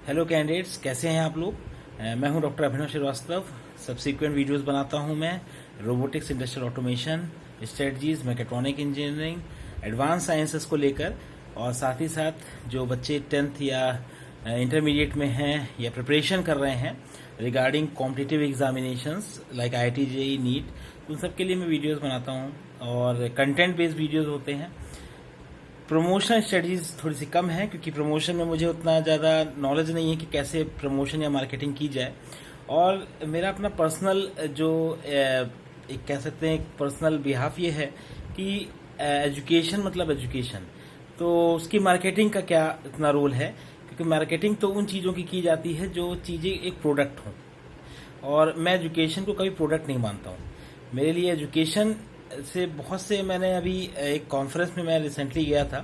Hello candidates, कैसे हैं आप लोग। मैं हूं doctor Abhinav Srivastava. Subsequent videos बनाता हूं मैं robotics, industrial automation, strategies, mechatronic engineering, advance sciences को लेकर, और साथ ही साथ जो बच्चे 10th या इंटरमीडिएट में हैं या प्रिपरेशन कर रहे हैं regarding competitive examinations like IIT, JEE, NEET, उन सब के लिए मैं वीडियोस बनाता हूं और कंटेंट बेस्ड वीडियोस होते हैं। प्रमोशन स्ट्रेटजीज थोड़ी सी कम है क्योंकि प्रमोशन में मुझे उतना ज़्यादा नॉलेज नहीं है कि कैसे प्रमोशन या मार्केटिंग की जाए, और मेरा अपना पर्सनल जो एक कह सकते हैं पर्सनल बिहाफ ये है कि एजुकेशन मतलब एजुकेशन, तो उसकी मार्केटिंग का क्या इतना रोल है, क्योंकि मार्केटिंग तो उन चीज़ों की जाती है जो चीज़ें एक प्रोडक्ट हों, और मैं एजुकेशन को कभी प्रोडक्ट नहीं मानता हूँ। मेरे लिए एजुकेशन से बहुत से, मैंने अभी एक कॉन्फ्रेंस में मैं रिसेंटली गया था,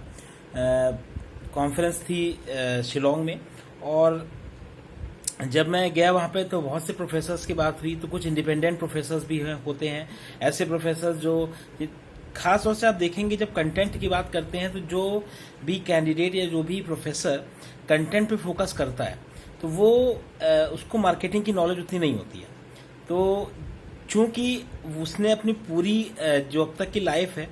कॉन्फ्रेंस थी शिलोंग में, और जब मैं गया वहाँ पे तो बहुत से प्रोफेसर्स की बात हुई। तो कुछ इंडिपेंडेंट प्रोफेसर्स भी होते हैं, ऐसे प्रोफेसर्स जो खास तौर से आप देखेंगे जब कंटेंट की बात करते हैं तो जो भी कैंडिडेट या जो भी प्रोफेसर कंटेंट पे फोकस करता है तो वो उसको मार्केटिंग की नॉलेज उतनी नहीं होती है। तो चूंकि उसने अपनी पूरी जो अब तक की लाइफ है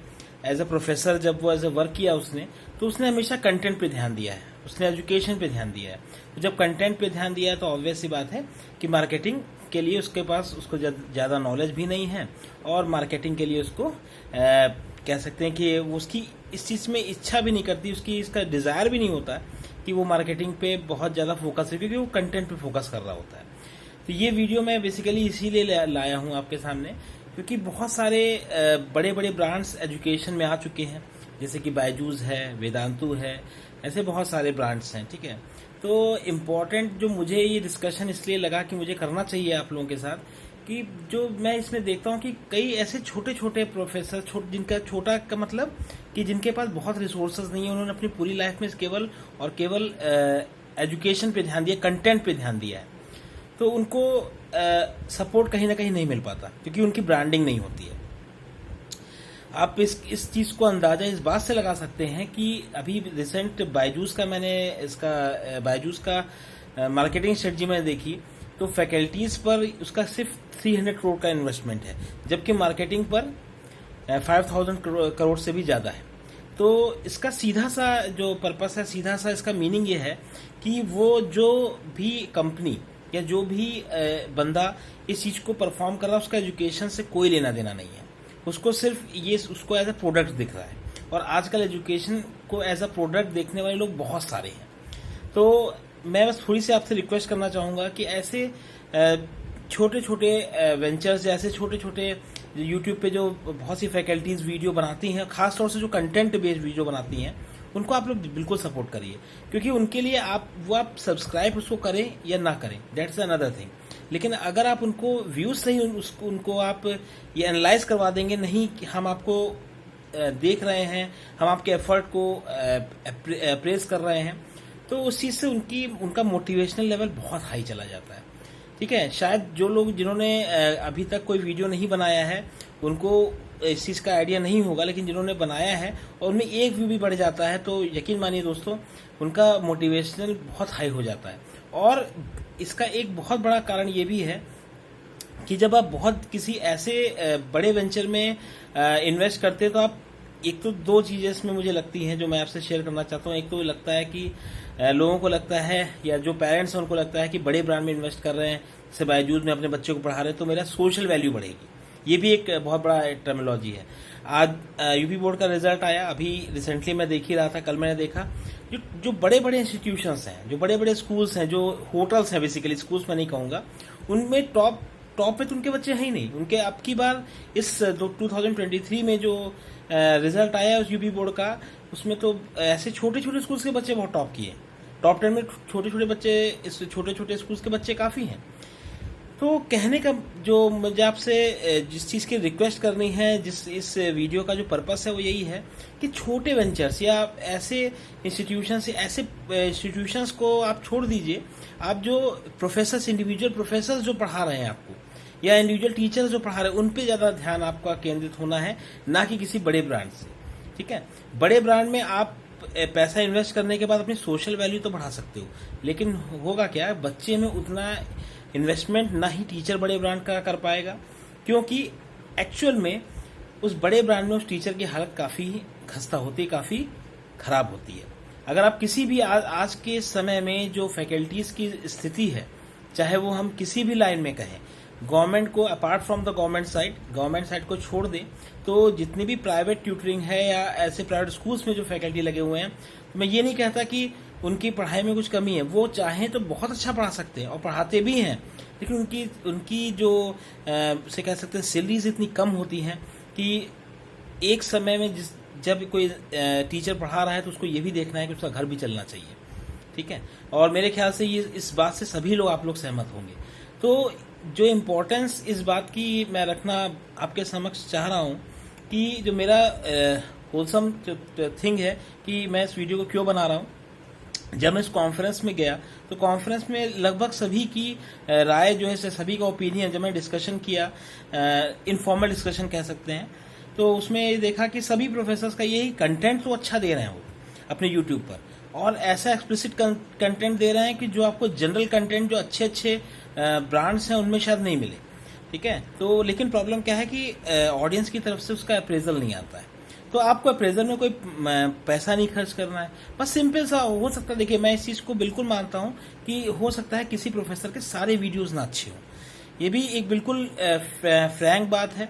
एज अ प्रोफेसर, जब वो एज अ वर्क किया उसने, तो उसने हमेशा कंटेंट पे ध्यान दिया है, उसने एजुकेशन पे ध्यान दिया है। तो जब कंटेंट पे ध्यान दिया है तो ऑब्वियस सी बात है कि मार्केटिंग के लिए उसके पास उसको ज़्यादा नॉलेज भी नहीं है, और मार्केटिंग के लिए उसको कह सकते हैं कि वो उसकी इस चीज़ में इच्छा भी नहीं करती, उसकी इसका डिज़ायर भी नहीं होता कि वो मार्केटिंग पे बहुत ज़्यादा फोकस है, क्योंकि वो कंटेंट पे फोकस कर रहा होता है। तो ये वीडियो मैं बेसिकली इसीलिए लाया हूँ आपके सामने क्योंकि बहुत सारे बड़े बड़े ब्रांड्स एजुकेशन में आ चुके हैं, जैसे कि बायजूस है, वेदांतु है, ऐसे बहुत सारे ब्रांड्स हैं। ठीक है, तो इम्पॉर्टेंट जो मुझे ये डिस्कशन इसलिए लगा कि मुझे करना चाहिए आप लोगों के साथ, कि जो मैं इसमें देखता हूँ कि कई ऐसे छोटे छोटे प्रोफेसर, जिनका छोटा का मतलब कि जिनके पास बहुत रिसोर्सेज नहीं है, उन्होंने अपनी पूरी लाइफ में केवल और केवल एजुकेशन पे ध्यान दिया, कंटेंट पे ध्यान दिया है, तो उनको सपोर्ट कहीं ना कहीं नहीं मिल पाता क्योंकि उनकी ब्रांडिंग नहीं होती है। आप इस चीज़ को अंदाजा इस बात से लगा सकते हैं कि अभी रिसेंट बायजूस का, मैंने इसका बायजूस का मार्केटिंग स्ट्रेटजी मैंने देखी, तो फैकल्टीज पर उसका सिर्फ 300 करोड़ का इन्वेस्टमेंट है, जबकि मार्केटिंग पर 5000 करोड़ से भी ज़्यादा है। तो इसका सीधा सा जो पर्पस है, सीधा सा इसका मीनिंग ये है कि वो जो भी कंपनी या जो भी बंदा इस चीज़ को परफॉर्म कर रहा है उसका एजुकेशन से कोई लेना देना नहीं है, उसको सिर्फ ये उसको एज अ प्रोडक्ट दिख रहा है। और आजकल एजुकेशन को एज अ प्रोडक्ट देखने वाले लोग बहुत सारे हैं। तो मैं बस थोड़ी सी आपसे रिक्वेस्ट करना चाहूँगा कि ऐसे छोटे छोटे वेंचर्स, ऐसे छोटे छोटे यूट्यूब पे जो बहुत सी फैकल्टीज वीडियो बनाती हैं, खासतौर से जो कंटेंट बेस्ड वीडियो बनाती हैं, उनको आप लोग बिल्कुल सपोर्ट करिए, क्योंकि उनके लिए आप सब्सक्राइब उसको करें या ना करें, दैट्स अनदर थिंग। लेकिन अगर आप उनको व्यूज सही उनको आप ये एनालाइज करवा देंगे, नहीं कि हम आपको देख रहे हैं, हम आपके एफर्ट को अप्रेज कर रहे हैं, तो उस चीज़ से उनका मोटिवेशनल लेवल बहुत हाई चला जाता है। ठीक है, शायद जो लोग जिन्होंने अभी तक कोई वीडियो नहीं बनाया है उनको इस चीज़ का आइडिया नहीं होगा, लेकिन जिन्होंने बनाया है और उनमें एक व्यू भी बढ़ जाता है तो यकीन मानिए दोस्तों, उनका मोटिवेशनल बहुत हाई हो जाता है। और इसका एक बहुत बड़ा कारण ये भी है कि जब आप बहुत किसी ऐसे बड़े वेंचर में इन्वेस्ट करते हैं तो आप, एक तो दो चीज़ें इसमें मुझे लगती हैं जो मैं आपसे शेयर करना चाहता हूँ। एक तो लगता है कि लोगों को लगता है, या जो पेरेंट्स हैं उनको लगता है कि बड़े ब्रांड में इन्वेस्ट कर रहे हैं, जैसे बायजूस में अपने बच्चे को पढ़ा रहे हैं, तो मेरा सोशल वैल्यू बढ़ेगी। ये भी एक बहुत बड़ा टर्मिनोलॉजी है। आज यूपी बोर्ड का रिजल्ट आया, अभी रिसेंटली मैं देख ही रहा था, कल मैंने देखा, जो बड़े बड़े इंस्टीट्यूशंस हैं, जो बड़े बड़े स्कूल्स हैं, जो होटल्स हैं, बेसिकली स्कूल्स में नहीं कहूँगा, उनमें टॉप पे तो उनके बच्चे हैं ही नहीं। उनके अब की बार इस 2023 में जो रिजल्ट आया उस यूपी बोर्ड का, उसमें तो ऐसे छोटे छोटे स्कूल्स के बच्चे बहुत टॉप किए, टॉप 10 में छोटे छोटे बच्चे, इस छोटे छोटे स्कूल्स के बच्चे काफ़ी हैं। तो कहने का जो मुझे आपसे जिस चीज़ की रिक्वेस्ट करनी है, जिस इस वीडियो का जो पर्पस है वो यही है कि छोटे वेंचर्स या ऐसे इंस्टीट्यूशंस को आप छोड़ दीजिए। आप जो प्रोफेसर्स, इंडिविजुअल प्रोफेसर्स जो पढ़ा रहे हैं आपको, या इंडिविजुअल टीचर्स जो पढ़ा रहे हैं, उन पे ज़्यादा ध्यान आपका केंद्रित होना है, ना कि किसी बड़े ब्रांड से। ठीक है, बड़े ब्रांड में आप पैसा इन्वेस्ट करने के बाद अपनी सोशल वैल्यू तो बढ़ा सकते हो, लेकिन होगा क्या, बच्चे में उतना इन्वेस्टमेंट ना ही टीचर बड़े ब्रांड का कर पाएगा, क्योंकि एक्चुअल में उस बड़े ब्रांड में उस टीचर की हालत काफ़ी खस्ता होती है, काफ़ी ख़राब होती है। अगर आप किसी भी आज के समय में जो फैकल्टीज़ की स्थिति है, चाहे वो हम किसी भी लाइन में कहें, गवर्नमेंट को apart from the government side को छोड़ दें, तो जितनी भी प्राइवेट ट्यूटरिंग है या ऐसे प्राइवेट स्कूल्स में जो फैकल्टी लगे हुए हैं, तो मैं ये नहीं कहता कि उनकी पढ़ाई में कुछ कमी है, वो चाहें तो बहुत अच्छा पढ़ा सकते हैं और पढ़ाते भी हैं, लेकिन उनकी जो से कह सकते हैं सैलरीज इतनी कम होती हैं कि एक समय में जब कोई टीचर पढ़ा रहा है तो उसको ये भी देखना है कि उसका घर भी चलना चाहिए, ठीक है। और मेरे ख्याल से ये इस बात से सभी लोग आप लोग सहमत होंगे। तो जो इम्पोर्टेंस इस बात की मैं रखना आपके समक्ष चाह रहा हूँ कि जो मेरा होलसम थिंग है कि मैं इस वीडियो को क्यों बना रहा हूँ। जब मैं इस कॉन्फ्रेंस में गया तो कॉन्फ्रेंस में लगभग सभी की राय जो है, सभी का ओपिनियन जब मैं डिस्कशन किया, इनफॉर्मल डिस्कशन कह सकते हैं, तो उसमें देखा कि सभी प्रोफेसर्स का यही कंटेंट तो अच्छा दे रहे हैं वो अपने यूट्यूब पर, और ऐसा एक्सप्लिसिट कंटेंट दे रहे हैं कि जो आपको जनरल कंटेंट जो अच्छे अच्छे ब्रांड्स हैं उनमें शायद नहीं मिले, ठीक है। तो लेकिन प्रॉब्लम क्या है कि ऑडियंस की तरफ से उसका अप्रेजल नहीं आता है, तो आपको अप्रेजल में कोई पैसा नहीं खर्च करना है, बस सिंपल सा हो सकता है। देखिए, मैं इस चीज़ को बिल्कुल मानता हूँ कि हो सकता है किसी प्रोफेसर के सारे वीडियोज़ ना अच्छे हों, ये भी एक बिल्कुल फ्रैंक बात है,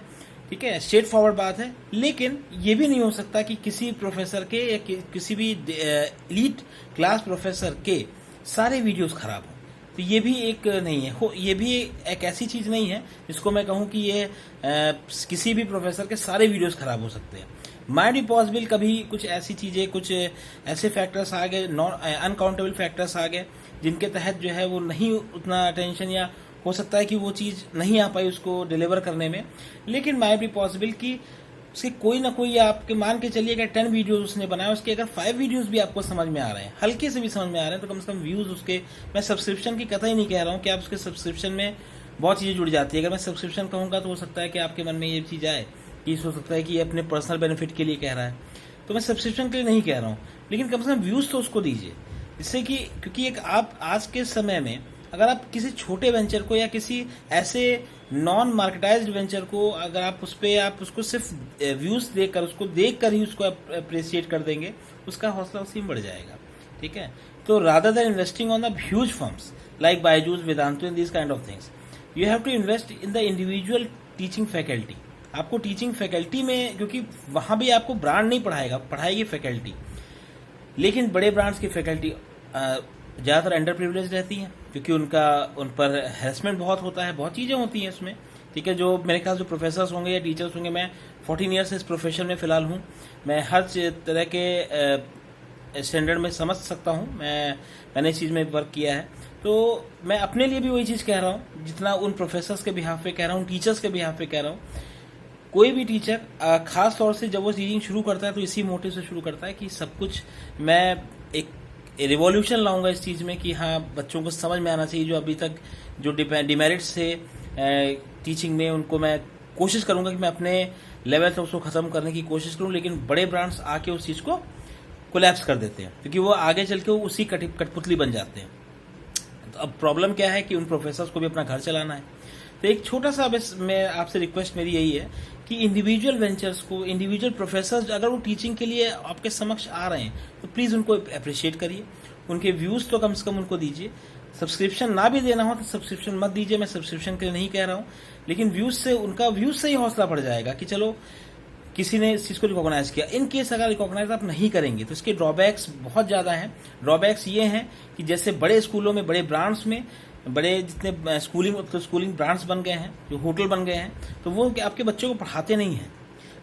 ठीक है, स्ट्रेट फॉरवर्ड बात है। लेकिन ये भी नहीं हो सकता कि किसी प्रोफेसर के या किसी भी एलीट क्लास प्रोफेसर के सारे वीडियोस खराब हों, तो ये भी एक नहीं है, ये भी एक ऐसी चीज़ नहीं है जिसको मैं कहूँ कि ये किसी भी प्रोफेसर के सारे वीडियोस खराब हो सकते हैं। माइट बी पॉसिबल कभी कुछ ऐसी चीज़ें, कुछ ऐसे फैक्टर्स आ गए, नॉन अनकाउंटेबल फैक्टर्स आ गए, जिनके तहत जो है वो नहीं उतना अटेंशन, या हो सकता है कि वो चीज़ नहीं आ पाई उसको डिलीवर करने में। लेकिन माइट बी पॉसिबल कि उसके कोई ना कोई, आपके मान के चलिए अगर 10 वीडियोस उसने बनाए, उसके अगर 5 वीडियोस भी आपको समझ में आ रहे हैं, हल्के से भी समझ में आ रहे हैं, तो कम से कम व्यूज़ उसके, मैं सब्सक्रिप्शन की कतई नहीं कह रहा हूँ कि आप उसके सब्सक्रिप्शन में बहुत चीज़ें जुड़ जाती है। अगर मैं सब्सक्रिप्शन कहूँगा तो हो सकता है कि आपके मन में ये चीज़ आए कि हो सकता है कि ये अपने पर्सनल बेनिफिट के लिए कह रहा है, तो मैं सब्सक्रिप्शन के लिए नहीं कह रहा हूँ, लेकिन कम से कम व्यूज़ तो उसको दीजिए, जिससे कि, क्योंकि एक आप आज के समय में अगर आप किसी छोटे वेंचर को या किसी ऐसे नॉन मार्केटाइज्ड वेंचर को, अगर आप उस पर आप उसको सिर्फ व्यूज़ देकर, उसको देखकर ही उसको अप्रिशिएट कर देंगे, उसका हौसला उसी में बढ़ जाएगा, ठीक है। तो rather than investing on the huge firms like Byju's, Vedantu and this kind of things, you have to invest in the individual teaching faculty. आपको टीचिंग फैकल्टी में, क्योंकि वहाँ भी आपको ब्रांड नहीं पढ़ाएगी फैकल्टी, लेकिन बड़े ब्रांड्स की फैकल्टी ज़्यादातर अंडर प्रिविलेज रहती हैं, क्योंकि उन पर हैरेसमेंट बहुत होता है, बहुत चीज़ें होती हैं इसमें, ठीक है। जो मेरे ख्याल से प्रोफेसर्स होंगे या टीचर्स होंगे, मैं 14 ईयर्स से इस प्रोफेशन में फ़िलहाल हूँ, मैं हर तरह के स्टैंडर्ड में समझ सकता हूँ, मैंने इस चीज़ में वर्क किया है, तो मैं अपने लिए भी वही चीज़ कह रहा हूँ जितना उन प्रोफेसर्स के बिहाफ पे कह रहा हूँ, टीचर्स के बिहाफ पे कह रहा हूँ। कोई भी टीचर खास तौर से जब वो टीचिंग शुरू करता है तो इसी मोटिव से शुरू करता है कि सब कुछ, मैं एक रिवॉल्यूशन लाऊंगा इस चीज़ में कि हाँ, बच्चों को समझ में आना चाहिए, जो अभी तक जो डिमेरिट्स थे टीचिंग में, उनको मैं कोशिश करूंगा कि मैं अपने लेवल तक उसको ख़त्म करने की कोशिश करूं। लेकिन बड़े ब्रांड्स आके उस चीज़ को कोलैप्स कर देते हैं, क्योंकि वो आगे चल के वो उसी कठपुतली बन जाते हैं। तो अब प्रॉब्लम क्या है कि उन प्रोफेसर्स को भी अपना घर चलाना है। तो एक छोटा सा बस मैं आपसे रिक्वेस्ट मेरी यही है कि इंडिविजुअल वेंचर्स को, इंडिविजुअल प्रोफेसर्स अगर वो टीचिंग के लिए आपके समक्ष आ रहे हैं तो प्लीज़ उनको अप्रिशिएट करिए, उनके व्यूज़ तो कम से कम उनको दीजिए। सब्सक्रिप्शन ना भी देना हो तो सब्सक्रिप्शन मत दीजिए, मैं सब्सक्रिप्शन के लिए नहीं कह रहा हूँ, लेकिन व्यूज़ से ही हौसला बढ़ जाएगा कि चलो किसी ने इस चीज़ को रिकॉग्नाइज किया। इन केस अगर रिकॉग्नाइज आप नहीं करेंगे तो इसके ड्रॉबैक्स बहुत ज़्यादा हैं। ड्रॉबैक्स ये हैं कि जैसे बड़े स्कूलों में, बड़े ब्रांड्स में, बड़े जितने स्कूलिंग ब्रांड्स बन गए हैं, जो होटल बन गए हैं, तो वो आपके बच्चों को पढ़ाते नहीं हैं।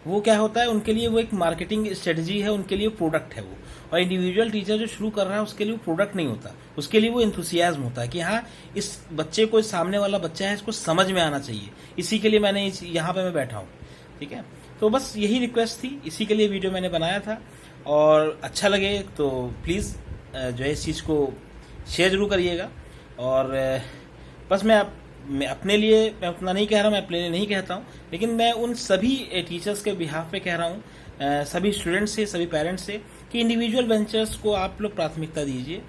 वो क्या होता है, उनके लिए वो एक मार्केटिंग स्ट्रेटजी है, उनके लिए प्रोडक्ट है वो। और इंडिविजुअल टीचर जो शुरू कर रहा है उसके लिए वो प्रोडक्ट नहीं होता, उसके लिए वो एंथुसियाज्म होता है कि हाँ, इस बच्चे को, सामने वाला बच्चा है, इसको समझ में आना चाहिए, इसी के लिए मैंने यहाँ पे मैं बैठा हूँ, ठीक है। तो बस यही रिक्वेस्ट थी, इसी के लिए वीडियो मैंने बनाया था, और अच्छा लगे तो प्लीज़ जो है इस चीज़ को शेयर जरूर करिएगा। और बस मैं अपने लिए मैं उतना नहीं कह रहा हूँ, मैं अपने लिए नहीं कहता हूँ, लेकिन मैं उन सभी टीचर्स के बिहाफ पे कह रहा हूँ, सभी स्टूडेंट्स से, सभी पेरेंट्स से कि इंडिविजुअल वेंचर्स को आप लोग प्राथमिकता दीजिए।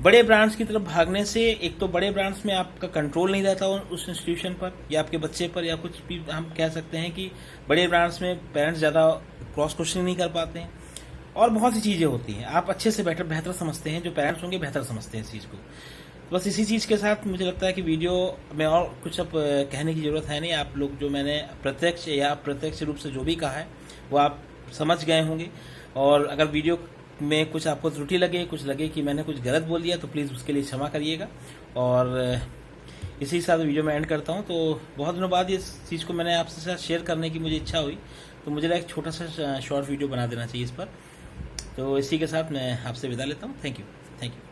बड़े ब्रांड्स की तरफ भागने से एक तो बड़े ब्रांड्स में आपका कंट्रोल नहीं रहता उस इंस्टीट्यूशन पर या आपके बच्चे पर, या कुछ भी हम कह सकते हैं कि बड़े ब्रांड्स में पेरेंट्स ज़्यादा क्रॉस क्वेश्चनिंग नहीं कर पाते हैं, और बहुत सी चीज़ें होती हैं। आप अच्छे से बेहतर समझते हैं, जो पेरेंट्स होंगे बेहतर समझते हैं इस चीज़ को। बस इसी चीज़ के साथ मुझे लगता है कि वीडियो में और कुछ अब कहने की ज़रूरत है नहीं। आप लोग जो मैंने प्रत्यक्ष या अप्रत्यक्ष रूप से जो भी कहा है वो आप समझ गए होंगे, और अगर वीडियो में कुछ आपको त्रुटि लगे, कुछ लगे कि मैंने कुछ गलत बोल दिया, तो प्लीज़ उसके लिए क्षमा करिएगा। और इसी के साथ वीडियो में एंड करता हूँ। तो बहुत दिनों बाद इस चीज़ को मैंने आपसे साथ शेयर करने की मुझे इच्छा हुई, तो मुझे लगा एक छोटा सा शॉर्ट वीडियो बना देना चाहिए इस पर। तो इसी के साथ मैं आपसे विदा लेता हूँ। Thank you.